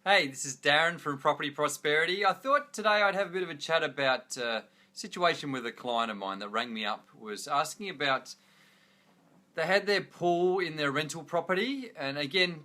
Hey, this is Darren from Property Prosperity. I thought today I'd have a bit of a chat about a situation with a client of mine that rang me up, was asking about they had their pool in their rental property, and again,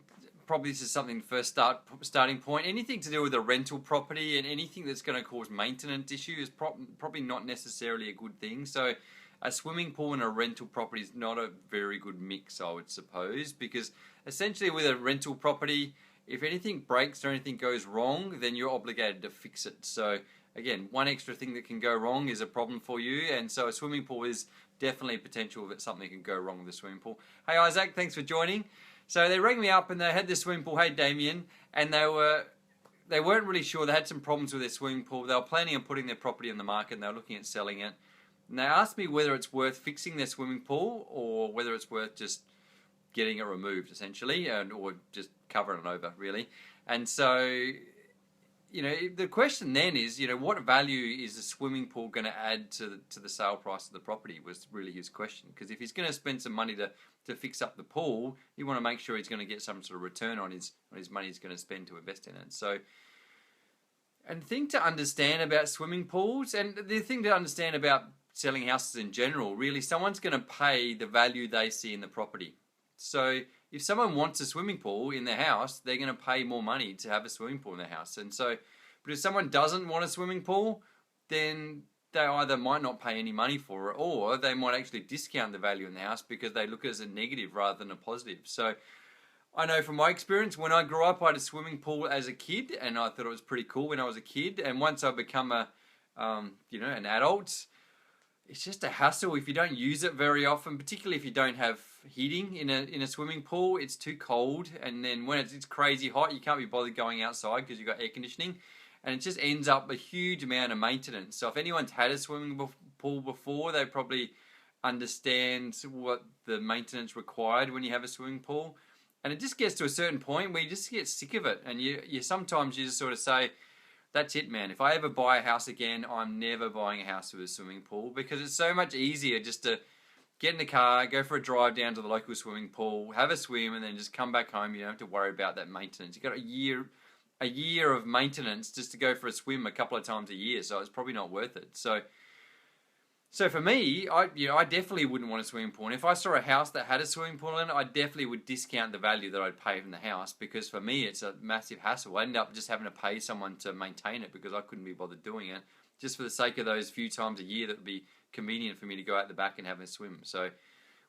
probably this is something first starting point. Anything to do with a rental property and anything that's going to cause maintenance issues is probably not necessarily a good thing. So a swimming pool and a rental property is not a very good mix, I would suppose, because essentially with a rental property, if anything breaks or anything goes wrong, then you're obligated to fix it. So again, one extra thing that can go wrong is a problem for you, and so a swimming pool is definitely potential that something can go wrong with a swimming pool. Hey Isaac, thanks for joining. So they rang me up and they had this swimming pool. Hey Damien, and they weren't really sure. They had some problems with their swimming pool. They were planning on putting their property on the market and they were looking at selling it. And they asked me whether it's worth fixing their swimming pool or whether it's worth just getting it removed, essentially, or just covering it over, really. And so, the question then is, what value is the swimming pool going to add to the sale price of the property, was really his question. Because if he's going to spend some money to fix up the pool, you want to make sure he's going to get some sort of return on his money he's going to spend to invest in it. So, and the thing to understand about swimming pools, and the thing to understand about selling houses in general, really, someone's going to pay the value they see in the property. So if someone wants a swimming pool in their house, they're going to pay more money to have a swimming pool in their house. And so, but if someone doesn't want a swimming pool, then they either might not pay any money for it, or they might actually discount the value in the house because they look at it as a negative rather than a positive. So I know from my experience, when I grew up, I had a swimming pool as a kid, and I thought it was pretty cool when I was a kid. And once I become an adult, it's just a hassle if you don't use it very often, particularly if you don't have heating in a swimming pool. It's too cold, and then when it's crazy hot, you can't be bothered going outside because you've got air conditioning, and it just ends up a huge amount of maintenance. So if anyone's had a swimming pool before, they probably understand what the maintenance required when you have a swimming pool. And it just gets to a certain point where you just get sick of it, and you sometimes you just sort of say, that's it, man. If I ever buy a house again, I'm never buying a house with a swimming pool, because it's so much easier just to get in the car, go for a drive down to the local swimming pool, have a swim, and then just come back home. You don't have to worry about that maintenance. You've got a year of maintenance just to go for a swim a couple of times a year, so it's probably not worth it. So for me, I definitely wouldn't want a swimming pool. And if I saw a house that had a swimming pool in it, I definitely would discount the value that I'd pay from the house, because for me it's a massive hassle. I end up just having to pay someone to maintain it because I couldn't be bothered doing it, just for the sake of those few times a year that would be convenient for me to go out the back and have a swim. So,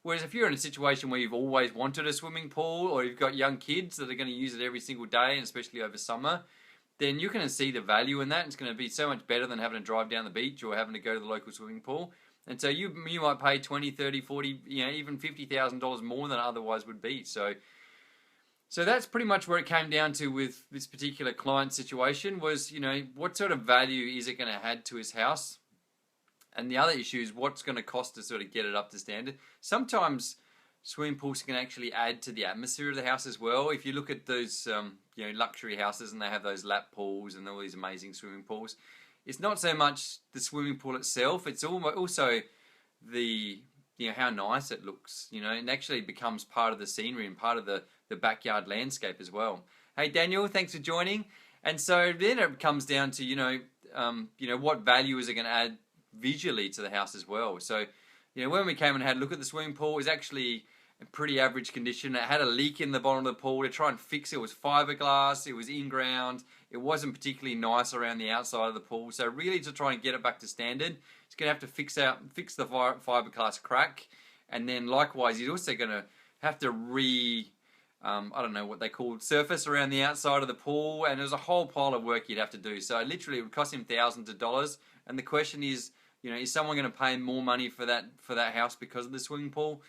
whereas if you're in a situation where you've always wanted a swimming pool, or you've got young kids that are going to use it every single day, and especially over summer, then you're going to see the value in that. It's going to be so much better than having to drive down the beach or having to go to the local swimming pool. And so you might pay 20, 30, 40, even $50,000 more than it otherwise would be. So that's pretty much where it came down to with this particular client situation was, what sort of value is it going to add to his house? And the other issue is what's going to cost to sort of get it up to standard. Sometimes swimming pools can actually add to the atmosphere of the house as well. If you look at those, luxury houses and they have those lap pools and all these amazing swimming pools, it's not so much the swimming pool itself, it's also the, how nice it looks, it actually becomes part of the scenery and part of the backyard landscape as well. Hey Daniel, thanks for joining. And so then it comes down to, what value is it going to add visually to the house as well. So, when we came and had a look at the swimming pool, it was actually in pretty average condition. It had a leak in the bottom of the pool. To try and fix it, it was fiberglass, it was in ground, it wasn't particularly nice around the outside of the pool. So really, to try and get it back to standard, it's going to have to fix the fiberglass crack, and then likewise, he's also going to have to I don't know what they call surface around the outside of the pool, and there's a whole pile of work you'd have to do. So literally, it would cost him thousands of dollars. And the question is, is someone going to pay more money for that house because of the swimming pool?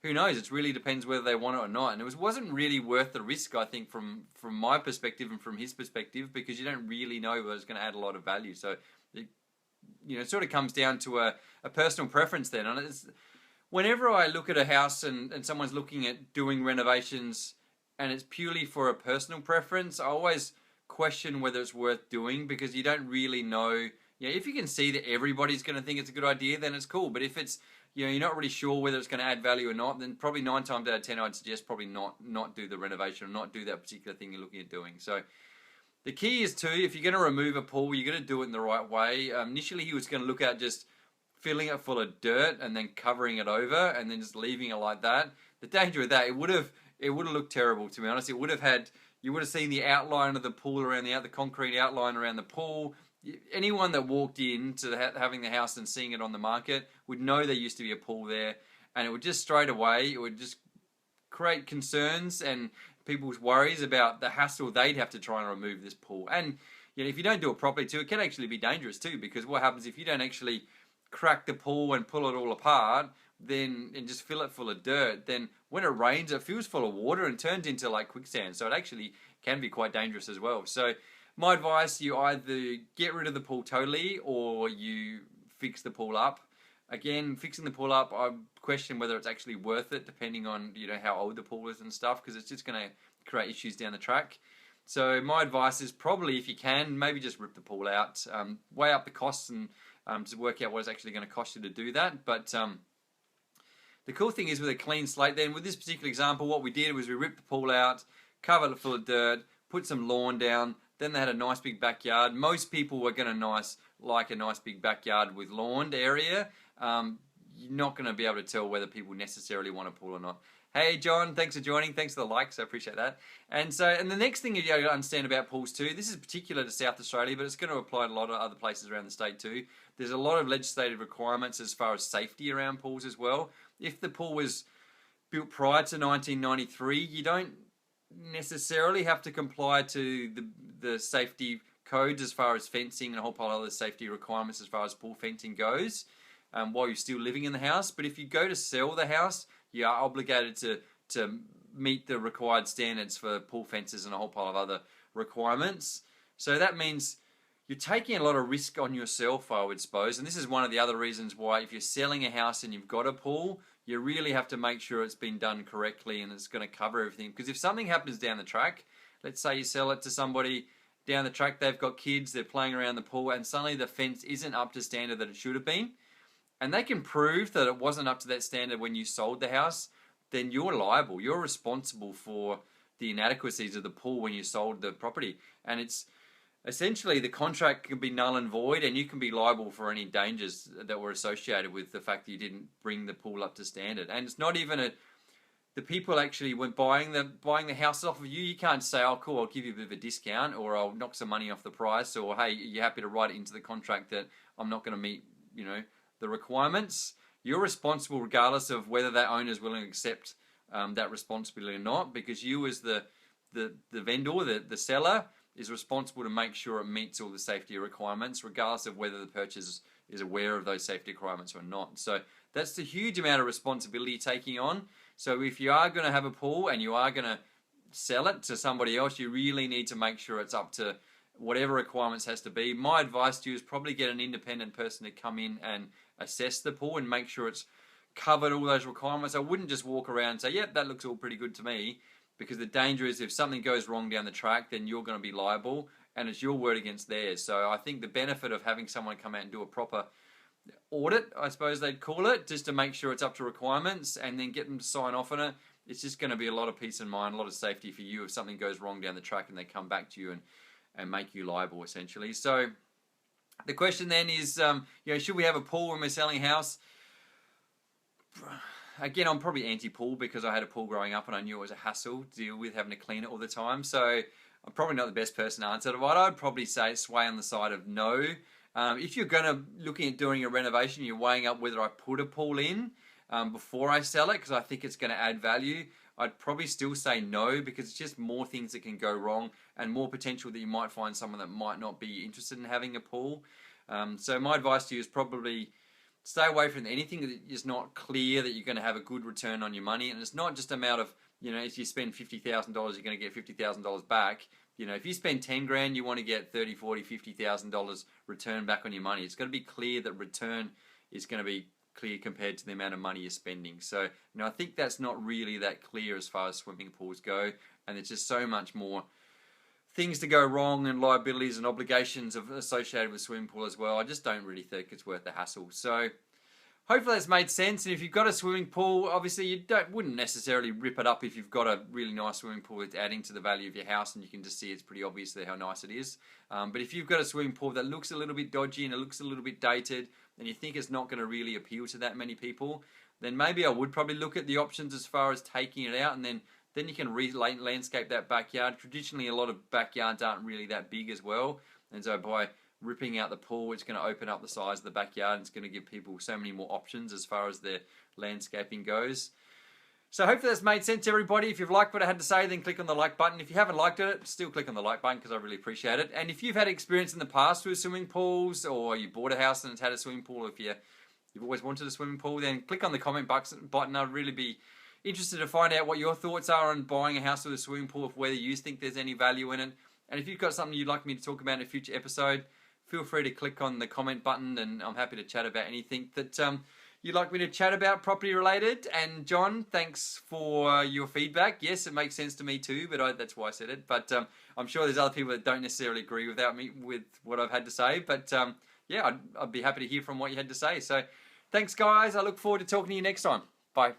Who knows? It really depends whether they want it or not. And it wasn't really worth the risk, I think, from my perspective and from his perspective, because you don't really know whether it's going to add a lot of value. So, it sort of comes down to a personal preference then. And whenever I look at a house and someone's looking at doing renovations and it's purely for a personal preference, I always question whether it's worth doing, because you don't really know. If you can see that everybody's going to think it's a good idea, then it's cool. But if it's, you're not really sure whether it's going to add value or not, then probably 9 times out of 10, I'd suggest probably not do the renovation or not do that particular thing you're looking at doing. So The key is too, if you're going to remove a pool, you're going to do it in the right way. Initially, he was going to look at just filling it full of dirt and then covering it over and then just leaving it like that. The danger of that, it would have looked terrible, to be honest. It would have had, you would have seen the outline of the pool around the concrete outline around the pool. Anyone that walked in to having the house and seeing it on the market would know there used to be a pool there, and it would just straight away, it would just create concerns and people's worries about the hassle they'd have to try and remove this pool. And if you don't do it properly too, it can actually be dangerous too, because what happens if you don't actually crack the pool and pull it all apart, then and just fill it full of dirt, then when it rains it feels full of water and turns into like quicksand, so it actually can be quite dangerous as well. So my advice, you either get rid of the pool totally or you fix the pool up. Again, fixing the pool up, I question whether it's actually worth it, depending on how old the pool is and stuff, because it's just going to create issues down the track. So my advice is probably, if you can, maybe just rip the pool out, weigh up the costs and to work out what it's actually going to cost you to do that. But the cool thing is with a clean slate, then with this particular example, what we did was we ripped the pool out, covered it full of dirt, put some lawn down. Then they had a nice big backyard. Most people were going to like a nice big backyard with lawned area. You're not going to be able to tell whether people necessarily want a pool or not. Hey John, thanks for joining. Thanks for the likes, I appreciate that. And the next thing you got to understand about pools too, this is particular to South Australia, but it's going to apply to a lot of other places around the state too. There's a lot of legislative requirements as far as safety around pools as well. If the pool was built prior to 1993, you don't necessarily have to comply to the safety codes as far as fencing and a whole pile of other safety requirements as far as pool fencing goes, while you're still living in the house. But if you go to sell the house, you are obligated to meet the required standards for pool fences and a whole pile of other requirements. So that means you're taking a lot of risk on yourself, I would suppose. And this is one of the other reasons why, if you're selling a house and you've got a pool, you really have to make sure it's been done correctly and it's going to cover everything. Because if something happens down the track, let's say you sell it to somebody down the track, they've got kids, they're playing around the pool, and suddenly the fence isn't up to standard that it should have been, and they can prove that it wasn't up to that standard when you sold the house, then you're liable. You're responsible for the inadequacies of the pool when you sold the property. And it's essentially, the contract can be null and void, and you can be liable for any dangers that were associated with the fact that you didn't bring the pool up to standard. And it's not even the people actually, when buying the house off of you, you can't say, oh cool, I'll give you a bit of a discount, or I'll knock some money off the price, or hey, you're happy to write it into the contract that I'm not going to meet the requirements. You're responsible regardless of whether that owner is willing to accept that responsibility or not, because you as the vendor, the seller, is responsible to make sure it meets all the safety requirements, regardless of whether the purchaser is aware of those safety requirements or not. So that's the huge amount of responsibility you're taking on. So if you are going to have a pool and you are going to sell it to somebody else, you really need to make sure it's up to whatever requirements has to be. My advice to you is probably get an independent person to come in and assess the pool and make sure it's covered all those requirements. I wouldn't just walk around and say, yep, that looks all pretty good to me, because the danger is if something goes wrong down the track, then you're going to be liable, and it's your word against theirs. So I think the benefit of having someone come out and do a proper audit, I suppose they'd call it, just to make sure it's up to requirements, and then get them to sign off on it, it's just going to be a lot of peace of mind, a lot of safety for you if something goes wrong down the track and they come back to you and make you liable, essentially. So the question then is, should we have a pool when we're selling a house? Again, I'm probably anti-pool because I had a pool growing up and I knew it was a hassle to deal with having to clean it all the time. So I'm probably not the best person to answer it, but I'd probably say sway on the side of no. If you're going to looking at doing a renovation, you're weighing up whether I put a pool in before I sell it because I think it's going to add value, I'd probably still say no, because it's just more things that can go wrong and more potential that you might find someone that might not be interested in having a pool. So my advice to you is probably stay away from anything that is not clear that you're going to have a good return on your money. And it's not just a matter of, if you spend $50,000, you're going to get $50,000 back. If you spend 10 grand, you want to get 30, 40, $50,000 return back on your money. It's got to be clear that return is going to be clear compared to the amount of money you're spending. So, I think that's not really that clear as far as swimming pools go. And there's just so much more things to go wrong and liabilities and obligations associated with swimming pool as well. I just don't really think it's worth the hassle. So hopefully that's made sense. And if you've got a swimming pool, obviously you wouldn't necessarily rip it up if you've got a really nice swimming pool that's adding to the value of your house, and you can just see it's pretty obvious how nice it is. But if you've got a swimming pool that looks a little bit dodgy and it looks a little bit dated, and you think it's not going to really appeal to that many people, then maybe I would probably look at the options as far as taking it out, and then you can landscape that backyard. Traditionally, a lot of backyards aren't really that big as well, and so by ripping out the pool, it's going to open up the size of the backyard, and it's going to give people so many more options as far as their landscaping goes. So hopefully that's made sense to everybody. If you've liked what I had to say, then click on the like button. If you haven't liked it, still click on the like button because I really appreciate it. And if you've had experience in the past with swimming pools, or you bought a house and it's had a swimming pool, if you've always wanted a swimming pool, then click on the comment button. I'd really be interested to find out what your thoughts are on buying a house with a swimming pool, whether you think there's any value in it. And if you've got something you'd like me to talk about in a future episode, feel free to click on the comment button, and I'm happy to chat about anything that you'd like me to chat about property related. And John, thanks for your feedback. Yes, it makes sense to me too, but that's why I said it. But I'm sure there's other people that don't necessarily agree with what I've had to say. But yeah, I'd be happy to hear from what you had to say. So thanks, guys. I look forward to talking to you next time. Bye.